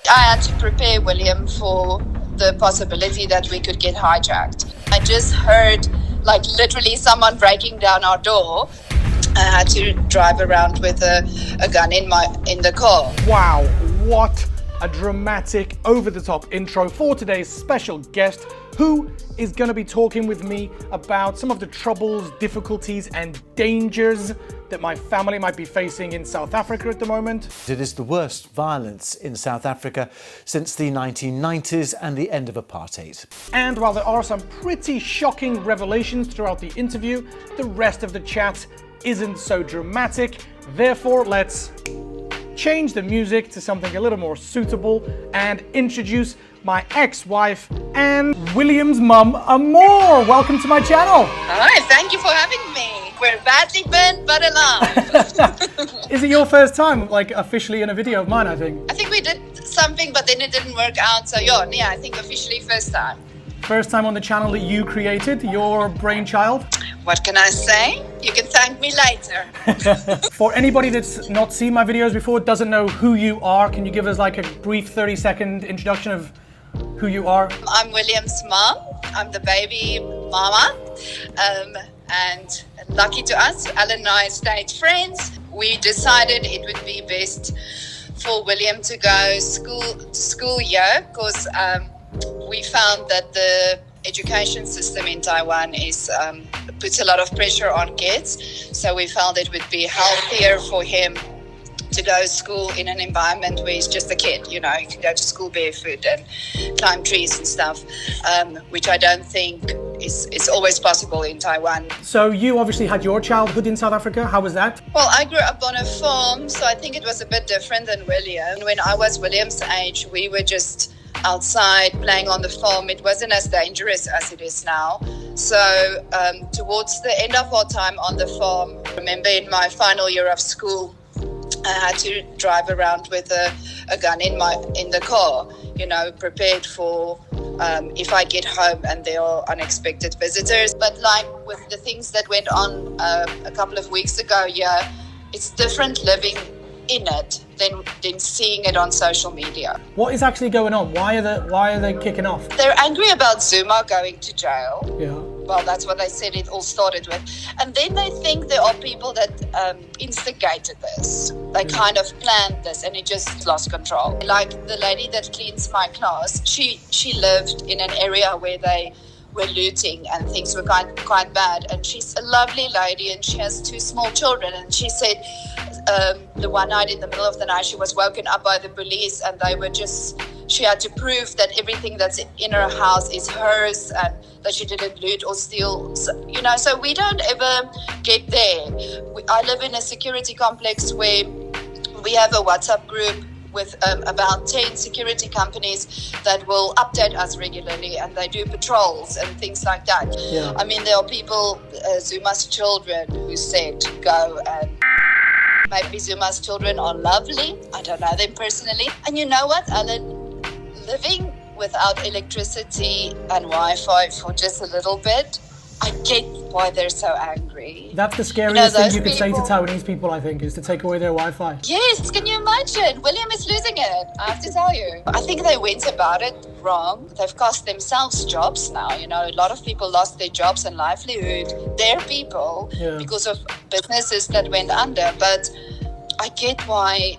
I had to prepare William for the possibility that we could get hijacked. I just heard like literally someone breaking down our door. I had to drive around with a gun in the car. Wow, what a dramatic, over-the-top intro for today's special guest, who is going to be talking with me about some of the troubles, difficulties and dangers that my family might be facing in South Africa at the moment. It is the worst violence in South Africa since the 1990s and the end of apartheid. And while there are some pretty shocking revelations throughout the interview, the rest of the chat isn't so dramatic. Therefore, let's change the music to something a little more suitable and introduce my ex-wife and William's mum, Amor. Welcome to my channel. Hi, thank you for having me. We're badly burnt but alive. Is it your first time, like, officially in a video of mine, I think? I think we did something, but then it didn't work out. So yeah, I think officially first time. First time on the channel that you created, your brainchild? What can I say? You can thank me later. For anybody that's not seen my videos before, doesn't know who you are, can you give us like a brief 30-second introduction of who you are? I'm William's mom. I'm the baby mama. And lucky to us, Alan and I stayed friends. We decided it would be best for William to go school year because we found that the education system in Taiwan puts a lot of pressure on kids. So we found it would be healthier for him to go to school in an environment where he's just a kid. You know, he can go to school barefoot and climb trees and stuff, which I don't think is always possible in Taiwan. So you obviously had your childhood in South Africa. How was that? Well, I grew up on a farm, so I think it was a bit different than William. When I was William's age, we were just outside playing on the farm. It wasn't as dangerous as it is now. So towards the end of our time on the farm, I remember in my final year of school, I had to drive around with a gun in the car, you know, prepared for if I get home and there are unexpected visitors. But like with the things that went on a couple of weeks ago, yeah, it's different living in it than seeing it on social media. What is actually going on? Why are they kicking off? They're angry about Zuma going to jail. Yeah. Well, that's what they said it all started with. And then they think there are people that instigated this. They kind of planned this and it just lost control. Like the lady that cleans my class, she lived in an area where they were looting and things were quite bad. And she's a lovely lady and she has 2 small children. And she said the one night in the middle of the night, she was woken up by the police and she had to prove that everything that's in her house is hers and that she didn't loot or steal. So, you know, so we don't ever get there. I live in a security complex where we have a WhatsApp group with about 10 security companies that will update us regularly and they do patrols and things like that. Yeah. I mean, there are people, Zuma's children, who said go and maybe Zuma's children are lovely. I don't know them personally. And you know what, Alan? Living without electricity and Wi-Fi for just a little bit, I get why they're so angry. That's the scariest thing you could say to Taiwanese people, I think, is to take away their Wi-Fi. Yes, can you imagine? William is losing it, I have to tell you. I think they went about it wrong. They've cost themselves jobs now. You know, a lot of people lost their jobs and livelihood, their people, because of businesses that went under. But I get why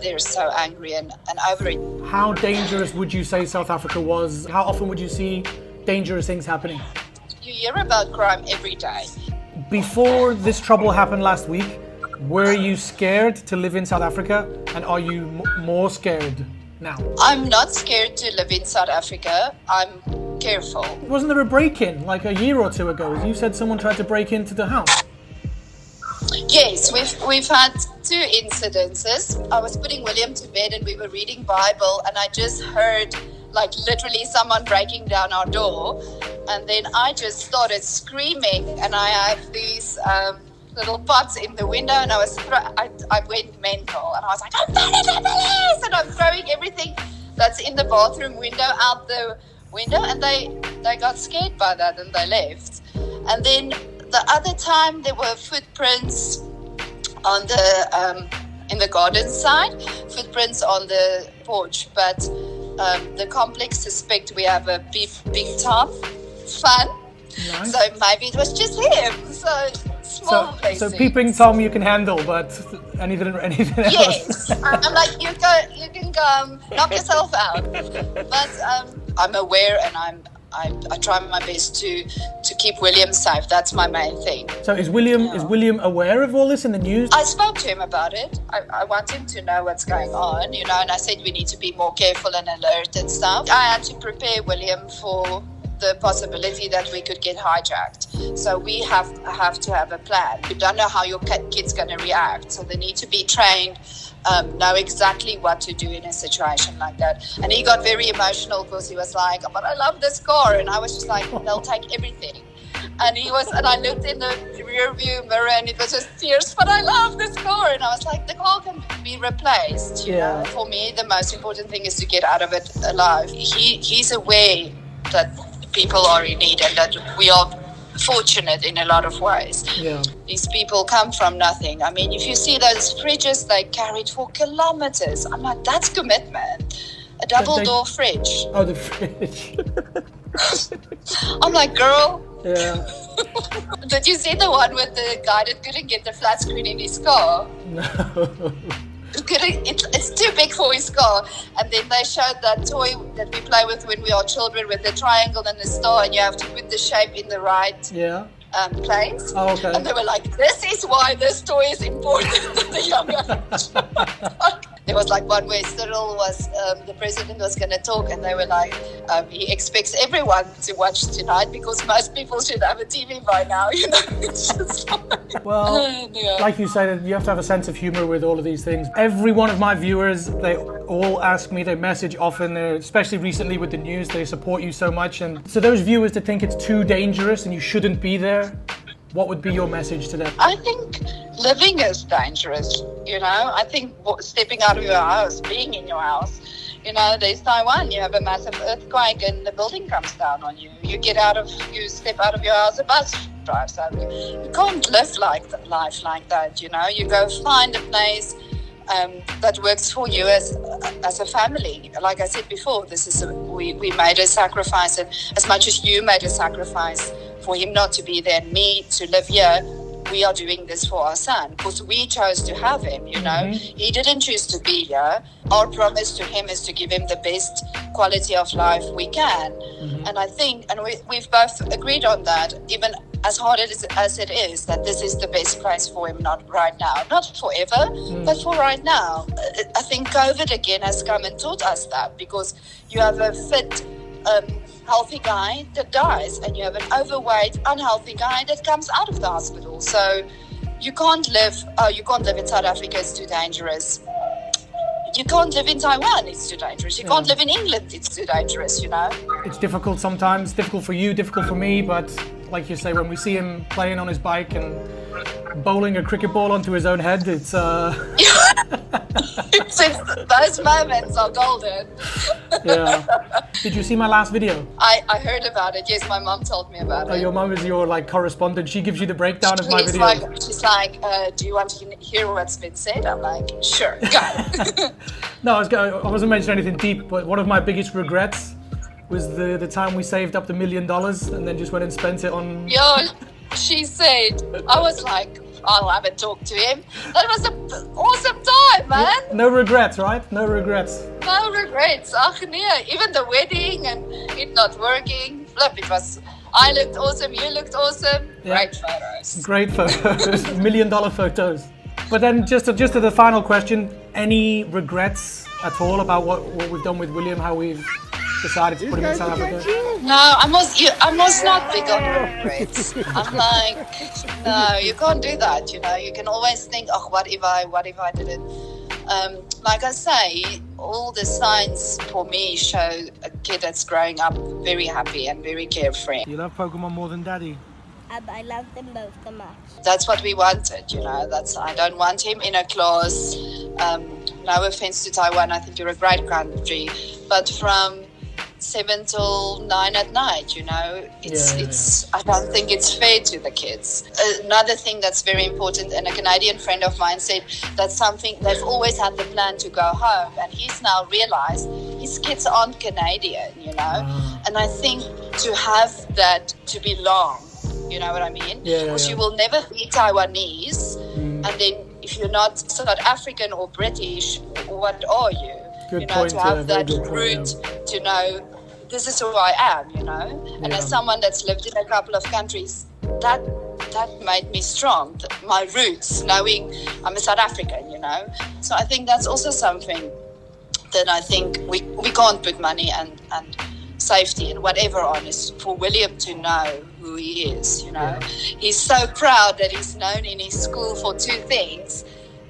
they're so angry and over it. How dangerous would you say South Africa was? How often would you see dangerous things happening? You hear about crime every day. Before this trouble happened last week, were you scared to live in South Africa? And are you more scared now? I'm not scared to live in South Africa. I'm careful. Wasn't there a break-in like a year or 2 ago? You said someone tried to break into the house. Yes, we've had 2 incidences. I was putting William to bed and we were reading Bible and I just heard like literally someone breaking down our door, and then I just started screaming and I have these little pots in the window and I went mental and I was like, I'm calling the police, and I'm throwing everything that's in the bathroom window out the window, and they got scared by that and they left. And then the other time there were footprints on the in the garden side, footprints on the porch, but the complex suspect we have a big top fan. Nice. So maybe it was just him. So small So blessings. peeping Tom you can handle, but anything else? Yes, I'm like you can go knock yourself out. But I'm aware, and I try my best to keep William safe. That's my main thing. So is William aware of all this in the news? I spoke to him about it. I want him to know what's going on, and I said we need to be more careful and alert and stuff. I had to prepare William for the possibility that we could get hijacked. So we have to have a plan. You don't know how your kid's going to react, so they need to be trained, know exactly what to do in a situation like that. And he got very emotional because he was like, but I love this car. And I was just like, they'll take everything. And I looked in the rear view mirror and it was just tears, but I love this car. And I was like, the car can be replaced. You know? For me, the most important thing is to get out of it alive. He's aware that people are in need and that we are fortunate in a lot of ways. Yeah. These people come from nothing. I mean, if you see those fridges they carried for kilometers, I'm like, that's commitment. A double-door fridge. Oh, the fridge. I'm like, girl. Yeah. Did you see the one with the guy that couldn't get the flat screen in his car? No. It's too big for his car. And then they showed that toy that we play with when we are children with the triangle and the star, and you have to put the shape in the right place. Oh, okay. And they were like, this is why this toy is important to the young age. There was like one where Cyril was, the president was going to talk, and they were like, he expects everyone to watch tonight because most people should have a TV by now, It's just like, well, like you said, you have to have a sense of humor with all of these things. Every one of my viewers, they all ask me, they message often, especially recently with the news, they support you so much. And so those viewers that think it's too dangerous and you shouldn't be there, what would be your message to them? I think living is dangerous, I think stepping out of your house, being in your house, there's Taiwan, you have a massive earthquake and the building comes down on you. You step out of your house, a bus drives over you. You can't live life like that, You go find a place that works for you as a family. Like I said before, we made a sacrifice, and as much as you made a sacrifice for him not to be there and me to live here, we are doing this for our son because we chose to have him, He didn't choose to be here. Our promise to him is to give him the best quality of life we can. And I think, and we've both agreed on that, even as hard as it is, that this is the best place for him, not right now, not forever, but for right now. I think COVID again has come and taught us that, because you have a fit, healthy guy that dies, and you have an overweight, unhealthy guy that comes out of the hospital. So you can't live in South Africa, it's too dangerous. You can't live in Taiwan, it's too dangerous. You can't live in England, it's too dangerous, It's difficult sometimes, difficult for you, difficult for me, but like you say, when we see him playing on his bike and bowling a cricket ball onto his own head, it's those moments are golden. Yeah. Did you see my last video? I heard about it. Yes, my mom told me about it. Your mom is your correspondent. She gives you the breakdown of my video. She's like, do you want to hear what's been said? I'm like, sure, go. No, I wasn't mentioning anything deep, but one of my biggest regrets was the time we saved up the $1 million and then just went and spent it on... Yo, she said, I was like, I'll have a talk to him. That was an awesome time, man. No regrets, right? No regrets. No regrets. Ach, nee. Even the wedding and it not working. Flip, I looked awesome, you looked awesome. Yeah. Great photos. Great photos. $1 million photos. But then just to the final question, any regrets at all about what we've done with William, how we've decided to put him in South Africa? No, I must not big on regrets. I'm like, no, you can't do that, You can always think, oh, what if I didn't? Like I say, all the signs for me show a kid that's growing up very happy and very carefree. You love Pokemon more than Daddy? I love them both the much. That's what we wanted, I don't want him in a class. No offense to Taiwan, I think you're a great country. But from 7 till 9 at night, you know. I don't think it's fair to the kids. Another thing that's very important, and a Canadian friend of mine said that's something they've always had the plan to go home, and he's now realized his kids aren't Canadian, you know. And I think to have that to belong, you know what I mean? Because you will never be Taiwanese, and then if you're not South African or British, what are you? Good you know, point, to have that very good point, root to know this is who I am, you know. And as someone that's lived in a couple of countries, that made me strong. My roots, knowing I'm a South African, you know. So I think that's also something that I think we can't put money and safety and whatever on is for William to know who he is, you know. He's so proud that he's known in his school for 2 things,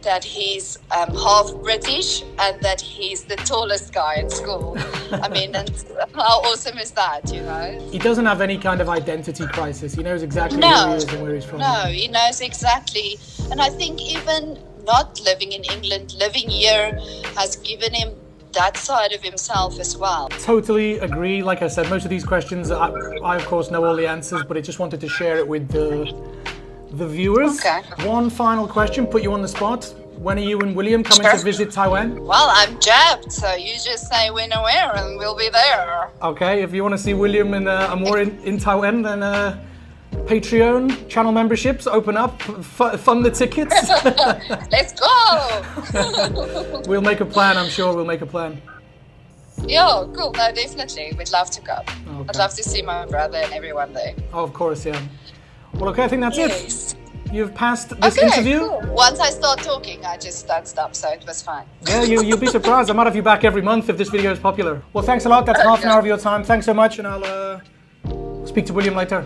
that he's half British and that he's the tallest guy in school. I mean, and how awesome is that, you know? He doesn't have any kind of identity crisis. He knows exactly who he is and where he's from. No, he knows exactly. And I think even not living in England, living here has given him that side of himself as well. Totally agree. Like I said, most of these questions, I of course know all the answers, but I just wanted to share it with the viewers. Okay. One final question, put you on the spot. When are you and William coming to visit Taiwan? Well, I'm jabbed, so you just say when and where and we'll be there. Okay, if you want to see William and more in Taiwan, then Patreon channel memberships open up, fund the tickets. Let's go! We'll make a plan, I'm sure we'll make a plan. Yeah, cool. No, definitely. We'd love to go. Okay. I'd love to see my brother and everyone there. Oh, of course, yeah. Well, okay, I think that's it. You've passed this Okay, interview. cool. Once I start talking, I just don't stop, so it was fine. Yeah, you'll be surprised. I might have you back every month if this video is popular. Well, thanks a lot. That's half an hour of your time. Thanks so much, and I'll speak to William later.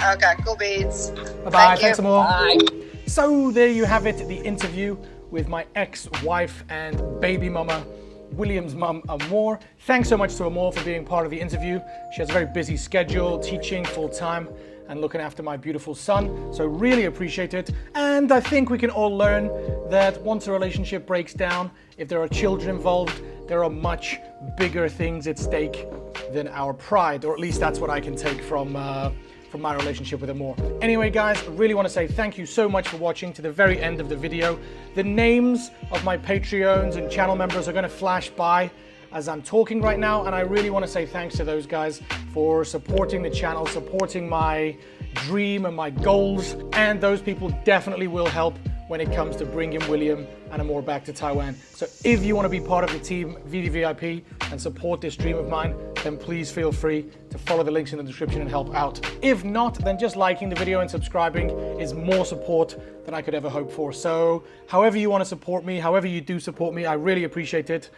Okay, cool beats. Bye-bye. Thanks, Amor. Bye. So there you have it, the interview with my ex-wife and baby mama, William's mum, Amor. Thanks so much to Amor for being part of the interview. She has a very busy schedule, teaching full-time and looking after my beautiful son. So really appreciate it. And I think we can all learn that once a relationship breaks down, if there are children involved, there are much bigger things at stake than our pride, or at least that's what I can take from my relationship with Amor. Anyway, guys, I really want to say thank you so much for watching to the very end of the video. The names of my Patreons and channel members are going to flash by as I'm talking right now, and I really want to say thanks to those guys for supporting the channel, supporting my dream and my goals, and those people definitely will help when it comes to bringing William and Amor back to Taiwan. So if you want to be part of the team VDVIP and support this dream of mine, then please feel free to follow the links in the description and help out. If not, then just liking the video and subscribing is more support than I could ever hope for. So however you want to support me, however you do support me, I really appreciate it.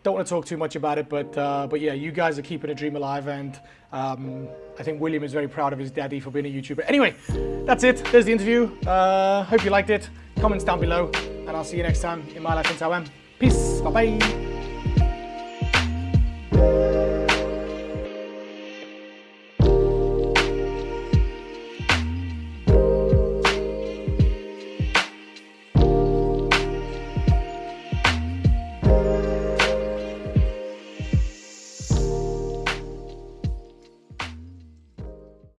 Don't want to talk too much about it, but yeah, you guys are keeping a dream alive, and I think William is very proud of his daddy for being a YouTuber. Anyway, that's it. There's the interview. Hope you liked it. Comments down below, and I'll see you next time in my life in Taiwan. Peace. Bye-bye.